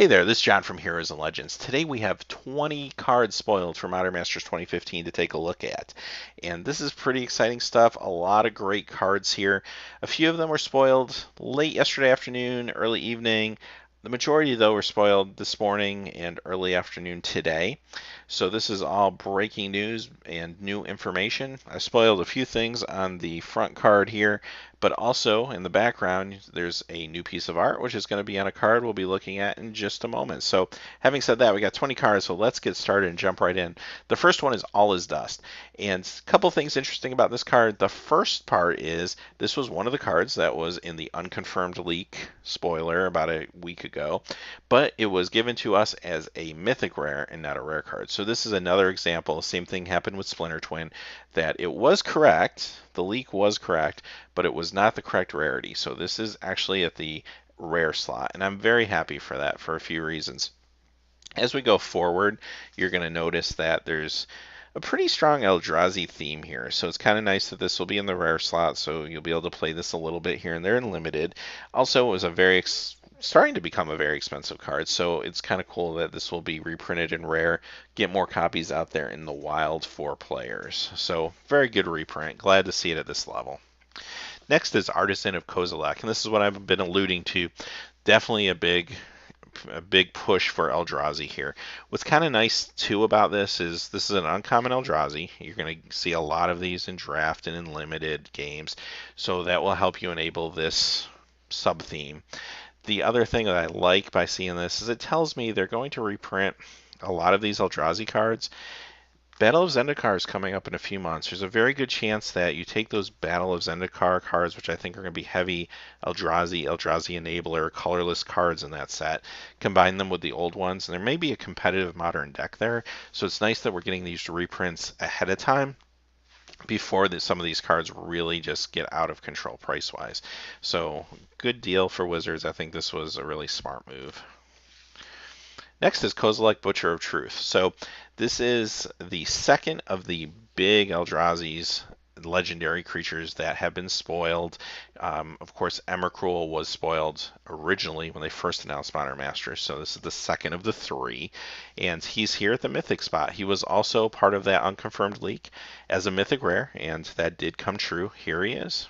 Hey there, this is John from Heroes and Legends. Today we have 20 cards spoiled for Modern Masters 2015 to take a look at. And this is pretty exciting stuff. A lot of great cards here. A few of them were spoiled late yesterday afternoon, early evening. The majority, though, were spoiled this morning and early afternoon today. So this is all breaking news and new information. I spoiled a few things on the front card here, but also in the background, there's a new piece of art, which is going to be on a card we'll be looking at in just a moment. So having said that, we got 20 cards, so let's get started and jump right in. The first one is All Is Dust. And a couple things interesting about this card. The first part is this was one of the cards that was in the unconfirmed leak spoiler about a week ago, but it was given to us as a mythic rare and not a rare card. So this is another example. Same thing happened with Splinter Twin, that it was correct, the leak was correct, but it was not the correct rarity. So this is actually at the rare slot, and I'm very happy for that for a few reasons. As we go forward, you're going to notice that there's a pretty strong Eldrazi theme here. So it's kind of nice that this will be in the rare slot, so you'll be able to play this a little bit here and there in limited. Also, it was a starting to become a very expensive card, so it's kind of cool that this will be reprinted in rare, get more copies out there in the wild for players. So very good reprint. Glad to see it at this level. Next is Artisan of Kozolak, and this is what I've been alluding to. Definitely a big push for Eldrazi here. What's kind of nice too about this is an uncommon Eldrazi. You're going to see a lot of these in draft and in limited games, so that will help you enable this sub-theme. The other thing that I like by seeing this is it tells me they're going to reprint a lot of these Eldrazi cards. Battle of Zendikar is coming up in a few months. There's a very good chance that you take those Battle of Zendikar cards, which I think are going to be heavy Eldrazi Enabler, colorless cards in that set, combine them with the old ones, and there may be a competitive modern deck there. So it's nice that we're getting these reprints ahead of time before some of these cards really just get out of control price-wise. So good deal for Wizards. I think this was a really smart move. Next is Kozolak, Butcher of Truth. So this is the second of the big Eldrazi's legendary creatures that have been spoiled. Of course, Emrakul was spoiled originally when they first announced Modern Masters, so this is the second of the three, and he's here at the Mythic spot. He was also part of that unconfirmed leak as a Mythic rare, and that did come true. Here he is.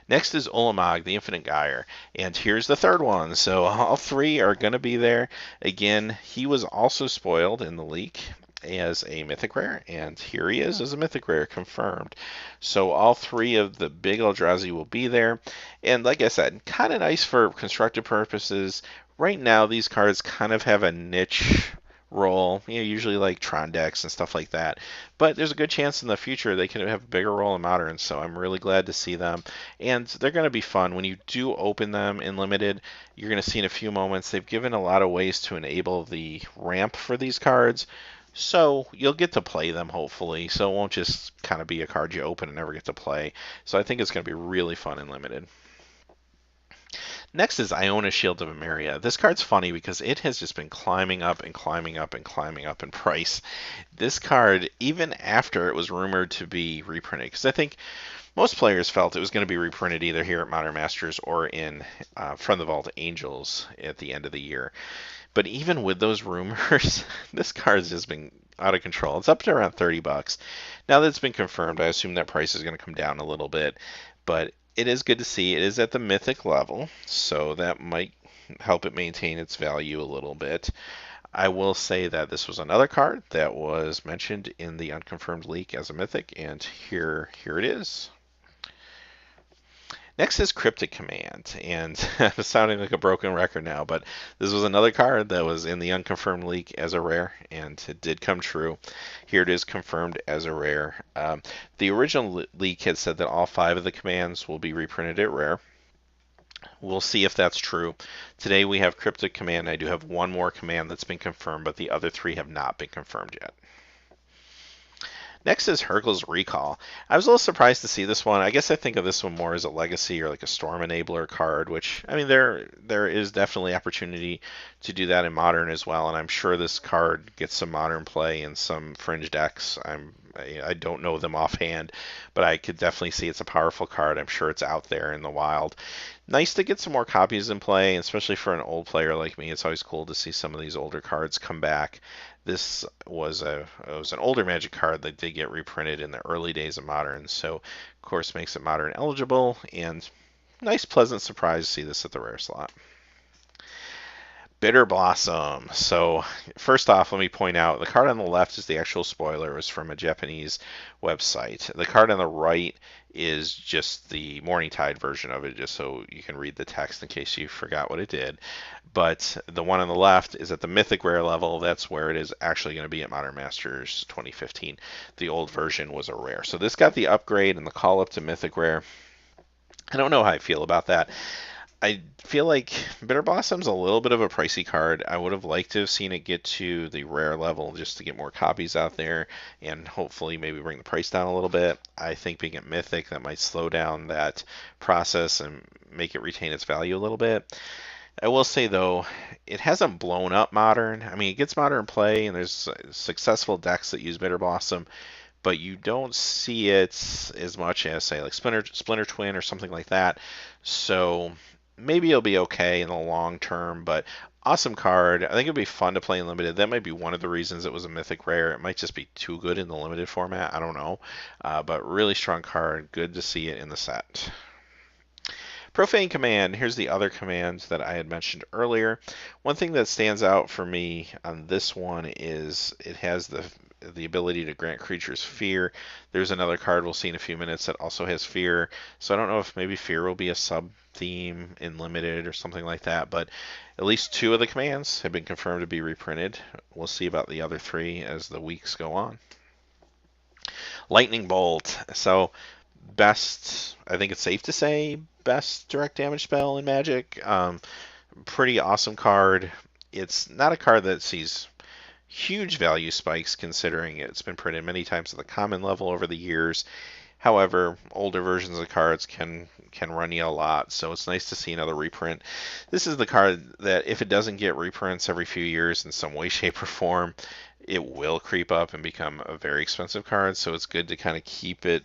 Next is Ulmog, the Infinite Gyre, and here's the third one. So all three are going to be there. Again, he was also spoiled in the leak as a Mythic Rare, and here he is as a Mythic Rare, confirmed. So all three of the big Eldrazi will be there, and like I said, kind of nice for constructive purposes. Right now, these cards kind of have a niche role, usually like Tron decks and stuff like that. But there's a good chance in the future they can have a bigger role in Modern, so I'm really glad to see them. And they're going to be fun. When you do open them in Limited, you're going to see in a few moments they've given a lot of ways to enable the ramp for these cards. So you'll get to play them, hopefully. So it won't just kind of be a card you open and never get to play. So I think it's going to be really fun in Limited. Next is Iona, Shield of Emeria. This card's funny because it has just been climbing up and climbing up and climbing up in price. This card, even after it was rumored to be reprinted, because I think most players felt it was going to be reprinted either here at Modern Masters or in From the Vault Angels at the end of the year. But even with those rumors, this card's just been out of control. It's up to around $30. Now that it's been confirmed, I assume that price is going to come down a little bit, but it is good to see. It is at the mythic level, so that might help it maintain its value a little bit. I will say that this was another card that was mentioned in the unconfirmed leak as a mythic, and here it is. Next is Cryptic Command, and I'm sounding like a broken record now, but this was another card that was in the unconfirmed leak as a rare, and it did come true. Here it is confirmed as a rare. The original leak had said that all 5 of the commands will be reprinted at rare. We'll see if that's true. Today we have Cryptic Command. I do have one more command that's been confirmed, but the other 3 have not been confirmed yet. Next is Hermes Recall. I was a little surprised to see this one. I guess I think of this one more as a legacy or like a storm enabler card, which, I mean, there is definitely opportunity to do that in Modern as well, and I'm sure this card gets some Modern play in some fringe decks. I'm I don't know them offhand, but I could definitely see it's a powerful card. I'm sure it's out there in the wild. Nice to get some more copies in play, especially for an old player like me. It's always cool to see some of these older cards come back. This was an older Magic card that did get reprinted in the early days of Modern, so of course makes it Modern eligible, and nice pleasant surprise to see this at the rare slot. Bitterblossom. So first off, let me point out the card on the left is the actual spoiler. It was from a Japanese website. The card on the right is just the Morningtide version of it, just so you can read the text in case you forgot what it did. But the one on the left is at the Mythic Rare level. That's where it is actually going to be at Modern Masters 2015. The old version was a rare. So this got the upgrade and the call up to Mythic Rare. I don't know how I feel about that. I feel like Bitterblossom's a little bit of a pricey card. I would have liked to have seen it get to the rare level just to get more copies out there and hopefully maybe bring the price down a little bit. I think being at Mythic, that might slow down that process and make it retain its value a little bit. I will say, though, it hasn't blown up Modern. I mean, it gets Modern play, and there's successful decks that use Bitterblossom, but you don't see it as much as, say, like Splinter Twin or something like that. So maybe it'll be okay in the long term, but awesome card. I think it'd be fun to play in limited. That might be one of the reasons it was a mythic rare. It might just be too good in the limited format. I don't know. But really strong card. Good to see it in the set. Profane Command. Here's the other command that I had mentioned earlier. One thing that stands out for me on this one is it has the ability to grant creatures fear. There's another card we'll see in a few minutes that also has fear. So I don't know if maybe fear will be a sub-theme in limited or something like that, but at least 2 of the commands have been confirmed to be reprinted. We'll see about the other 3 as the weeks go on. Lightning Bolt. So best, I think it's safe to say, best direct damage spell in Magic. Pretty awesome card. It's not a card that sees huge value spikes considering it's been printed many times at the common level over the years. However, older versions of cards can run you a lot, so it's nice to see another reprint. This is the card that if it doesn't get reprints every few years in some way, shape, or form, it will creep up and become a very expensive card, so it's good to kind of keep it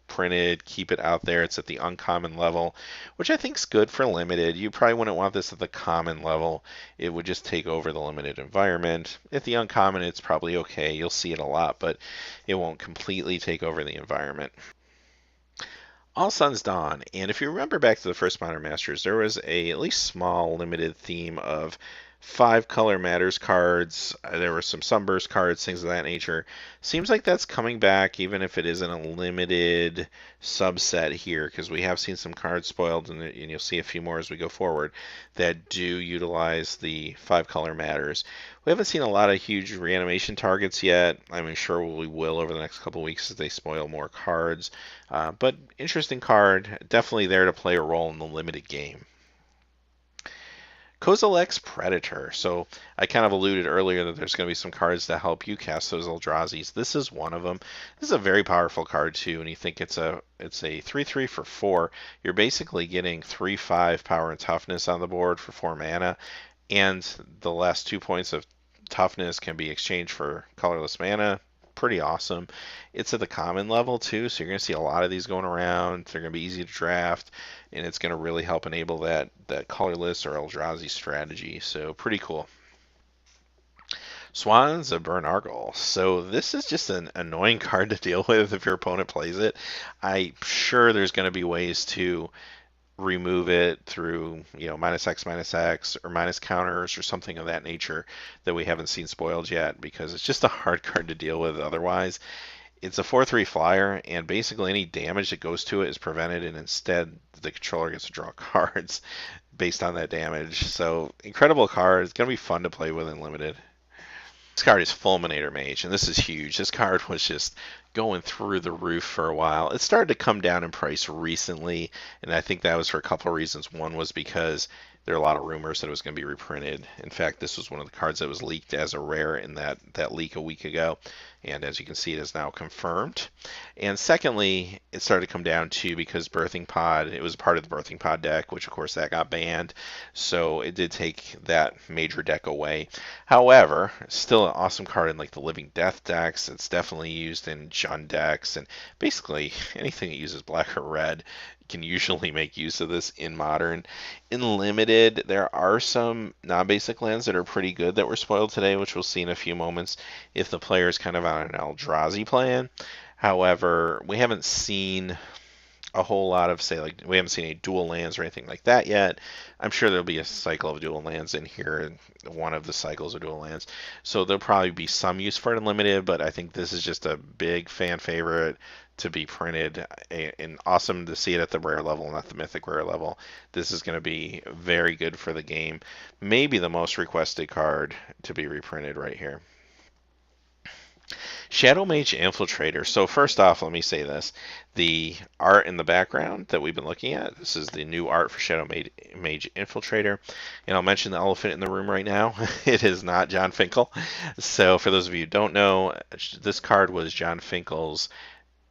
printed, keep it out there. It's at the uncommon level, which I think is good for limited. You probably wouldn't want this at the common level. It would just take over the limited environment. At the uncommon, it's probably okay. You'll see it a lot, but it won't completely take over the environment. All Sun's Dawn, and if you remember back to the first Modern Masters, there was a at least small limited theme of 5 color matters cards. There were some sunburst cards, things of that nature. Seems like that's coming back, even if it isn't a limited subset here, because we have seen some cards spoiled, and you'll see a few more as we go forward that do utilize the 5 color matters. We haven't seen a lot of huge reanimation targets yet. I'm sure we will over the next couple weeks as they spoil more cards. But interesting card, definitely there to play a role in the limited game. Kozolak's Predator. So I kind of alluded earlier that there's going to be some cards that help you cast those Eldrazi's. This is one of them. This is a very powerful card too, and you think it's a 3/3 for 4. You're basically getting 3/5 power and toughness on the board for 4 mana, and the last 2 points of toughness can be exchanged for colorless mana. Pretty awesome. It's at the common level too, so you're going to see a lot of these going around. They're going to be easy to draft, and it's going to really help enable that colorless or Eldrazi strategy. So pretty cool. Swans of Burn Argyle. So this is just an annoying card to deal with if your opponent plays it. I'm sure there's going to be ways to remove it through, -X/-X or minus counters or something of that nature that we haven't seen spoiled yet, because it's just a hard card to deal with otherwise. It's a 4/3 flyer, and basically any damage that goes to it is prevented, and instead the controller gets to draw cards based on that damage. So incredible card. It's going to be fun to play with in limited. This card is Fulminator Mage, and this is huge. This card was just going through the roof for a while. It started to come down in price recently, and I think that was for a couple of reasons. One was because there are a lot of rumors that it was going to be reprinted. In fact, this was one of the cards that was leaked as a rare in that leak a week ago. And as you can see, it is now confirmed. And secondly, it started to come down to, because Birthing Pod, it was part of the Birthing Pod deck, which of course that got banned. So it did take that major deck away. However, still an awesome card in like the Living Death decks. It's definitely used in Jund decks, and basically anything that uses black or red can usually make use of this in Modern. In Limited, there are some non-basic lands that are pretty good that were spoiled today, which we'll see in a few moments if the player is kind of on an Eldrazi plan. However, we haven't seen a whole lot of, say, like, we haven't seen any dual lands or anything like that yet. I'm sure there'll be a cycle of dual lands in here, one of the cycles of dual lands. So there'll probably be some use for it in Limited, but I think this is just a big fan favorite to be printed, and awesome to see it at the rare level, not the mythic rare level. This is going to be very good for the game. Maybe the most requested card to be reprinted right here. Shadow Mage Infiltrator. So first off, let me say this. The art in the background that we've been looking at, this is the new art for Shadow Mage Infiltrator. And I'll mention the elephant in the room right now. It is not John Finkel. So for those of you who don't know, this card was John Finkel's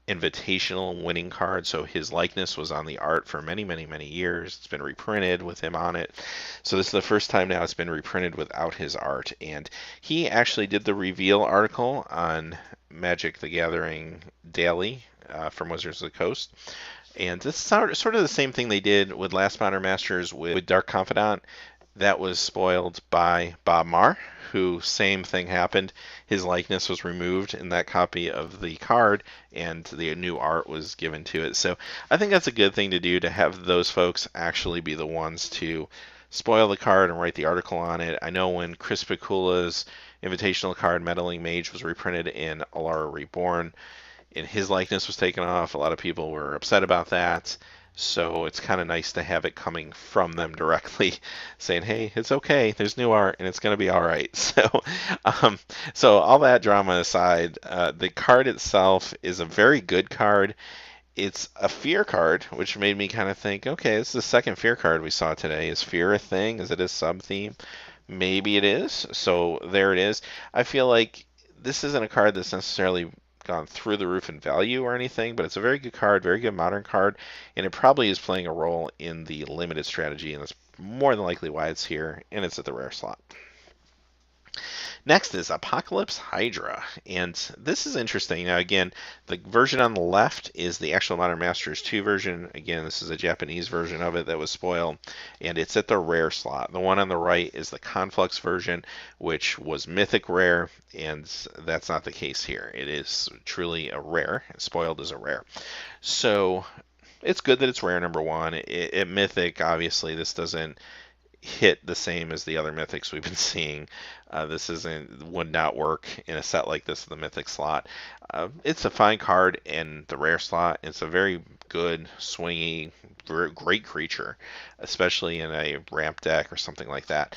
invitational winning card, so his likeness was on the art for many, many, many years. It's been reprinted with him on it. So this is the first time now it's been reprinted without his art, and he actually did the reveal article on Magic the Gathering Daily from Wizards of the Coast. And this is sort of the same thing they did with Last Modern Masters with Dark Confidant. That was spoiled by Bob Marr, who, same thing happened. His likeness was removed in that copy of the card, and the new art was given to it. So I think that's a good thing to do, to have those folks actually be the ones to spoil the card and write the article on it. I know when Chris Pikula's invitational card, Meddling Mage, was reprinted in Alara Reborn, and his likeness was taken off, a lot of people were upset about that. So it's kind of nice to have it coming from them directly, saying, hey, it's okay, there's new art, and it's going to be all right. So all that drama aside, the card itself is a very good card. It's a fear card, which made me kind of think, okay, this is the second fear card we saw today. Is fear a thing? Is it a sub-theme? Maybe it is. So there it is. I feel like this isn't a card that's necessarily gone through the roof in value or anything, but it's a very good card, very good modern card, and it probably is playing a role in the limited strategy, and that's more than likely why it's here, and it's at the rare slot. Next is Apocalypse Hydra, and this is interesting. Now again, the version on the left is the actual Modern Masters 2 version. Again, this is a Japanese version of it that was spoiled, and it's at the rare slot. The one on the right is the Conflux version, which was mythic rare, and that's not the case here. It is truly a rare. Spoiled is a rare. So it's good that it's rare, number one. At mythic, obviously, this doesn't hit the same as the other mythics we've been seeing. This would not work in a set like this in the mythic slot. It's a fine card in the rare slot. It's a very good, swingy, great creature, especially in a ramp deck or something like that.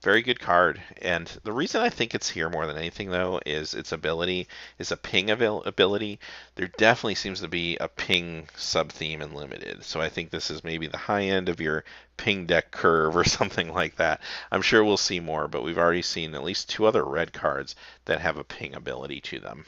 Very good card. And the reason I think it's here more than anything, though, is its ability is a ping ability. There definitely seems to be a ping sub-theme in Limited. So I think this is maybe the high end of your ping deck curve or something like that. I'm sure we'll see more, but we've already seen at least 2 other red cards that have a ping ability to them.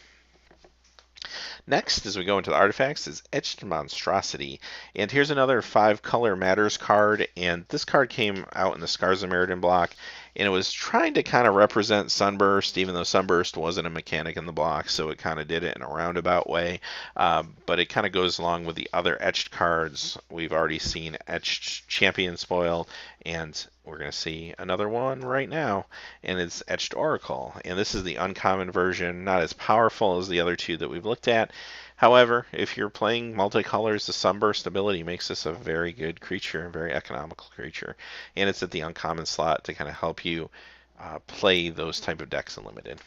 Next, as we go into the artifacts, is Etched Monstrosity. And here's another 5-color matters card, and this card came out in the Scars of Mirrodin block, and it was trying to kind of represent Sunburst, even though Sunburst wasn't a mechanic in the block, so it kind of did it in a roundabout way. But it kind of goes along with the other etched cards. We've already seen Etched Champion spoiled, and we're going to see another one right now, and it's Etched Oracle. And this is the uncommon version, not as powerful as the other 2 that we've looked at. However, if you're playing multicolors, the Sunburst ability makes this a very good creature, a very economical creature. And it's at the uncommon slot to kind of help you play those type of decks in Limited.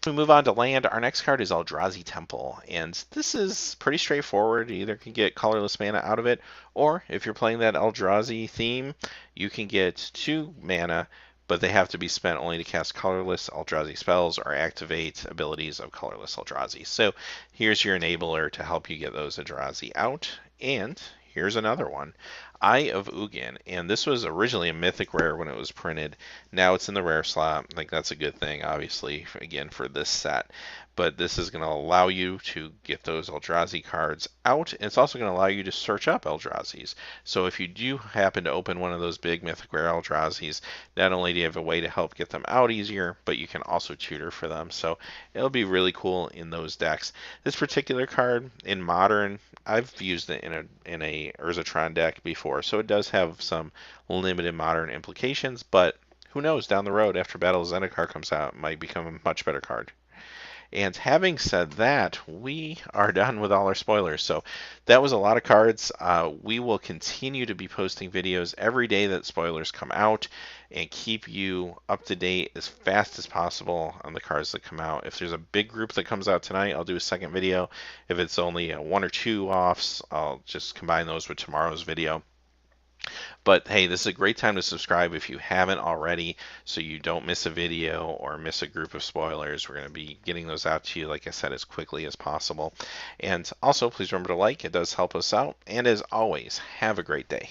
We move on to land. Our next card is Eldrazi Temple, and this is pretty straightforward. You either can get colorless mana out of it, or if you're playing that Eldrazi theme, you can get 2 mana, but they have to be spent only to cast colorless Eldrazi spells or activate abilities of colorless Eldrazi. So here's your enabler to help you get those Eldrazi out, and here's another one. Eye of Ugin, and this was originally a mythic rare when it was printed. Now it's in the rare slot. Like, that's a good thing, obviously, again, for this set. But this is going to allow you to get those Eldrazi cards out. And it's also going to allow you to search up Eldrazi's. So if you do happen to open one of those big mythic rare Eldrazi's, not only do you have a way to help get them out easier, but you can also tutor for them. So it'll be really cool in those decks. This particular card in Modern, I've used it in a Urzatron deck before, so it does have some limited Modern implications, but who knows, down the road after Battle of Zendikar comes out, it might become a much better card. And having said that, we are done with all our spoilers. So that was a lot of cards. We will continue to be posting videos every day that spoilers come out and keep you up to date as fast as possible on the cards that come out. If there's a big group that comes out tonight, I'll do a second video. If it's only one or two offs, I'll just combine those with tomorrow's video. But hey, this is a great time to subscribe if you haven't already, so you don't miss a video or miss a group of spoilers. We're going to be getting those out to you, like I said, as quickly as possible. And also, please remember to like. It does help us out. And as always, have a great day.